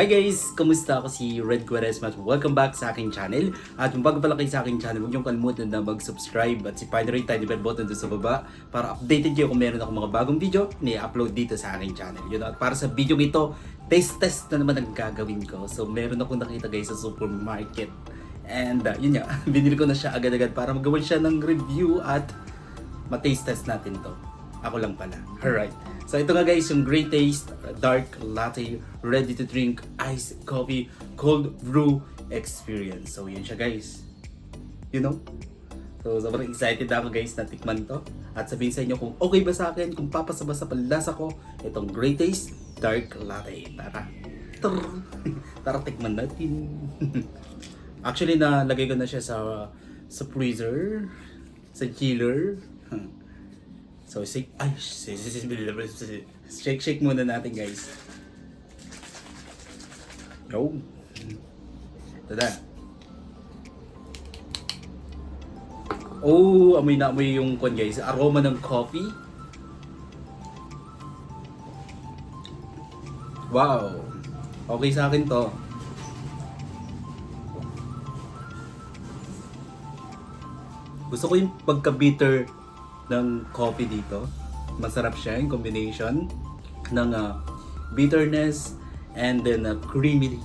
Hi guys! Kumusta? Ako si Red Quaresma at welcome back sa aking channel. At kung bago pala kayo sa aking channel, huwag niyong kalimutan na mag-subscribe at si Pine tiny bell button doon sa baba para updated kayo kung meron akong mga bagong video na i-upload dito sa aking channel. Yun, at para sa video ito, taste test na naman ang gagawin ko. So meron akong nakita guys sa supermarket. And yun nga, binili ko na siya agad-agad para magawa siya ng review at ma-taste test natin to. Ako lang pala. Alright. So ito nga guys, yung Great Taste Dark Latte Ready to Drink Iced Coffee Cold Brew Experience. So yun siya guys. You know? So sobrang excited ako guys na tikman to. At sabihin sa inyo kung okay ba sa akin, kung papasa ba sa panlasa ko itong Great Taste Dark Latte. Tara. Tara tikman natin. Actually nalagay ko na siya sa freezer, sa chiller. So, shake muna natin guys. Yo. Tada. Oh, amoy na amoy yung kon guys. Aroma ng coffee. Wow. Okay sa akin to. Gusto ko yung pagka-bitter ng coffee dito. Masarap siya yung combination ng bitterness and then creamy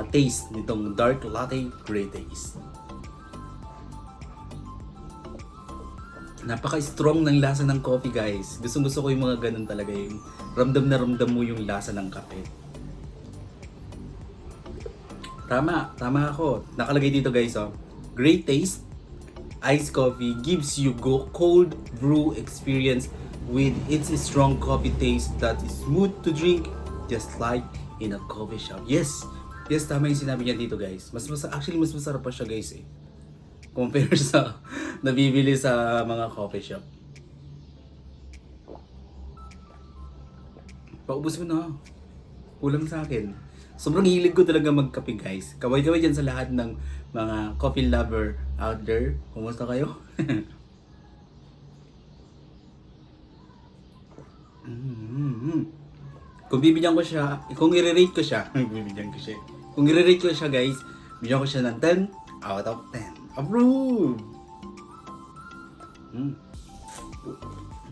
taste nitong dark latte Great Taste. Napaka-strong ng lasa ng coffee guys. Gusto ko yung mga ganun talaga, yung ramdam na ramdam mo yung lasa ng kape. Tama ako. Nakalagay dito guys, Great Taste Iced coffee gives you cold brew experience with its strong coffee taste that is smooth to drink just like in a coffee shop. Yes, tama yung sinabi niya dito guys. Actually mas masarap pa siya guys compare sa nabibili sa mga coffee shop. Paubos mo na. Kulang sa akin. Sobrang hilig ko talaga magkape guys. Kaway-kaway dyan sa lahat ng mga coffee lover out there. Kumusta kayo? Kung bibigyan ko siya, kung i-rate ko siya, kung i-rate ko siya guys, bigyan ko siya ng 10 out of 10. Approve!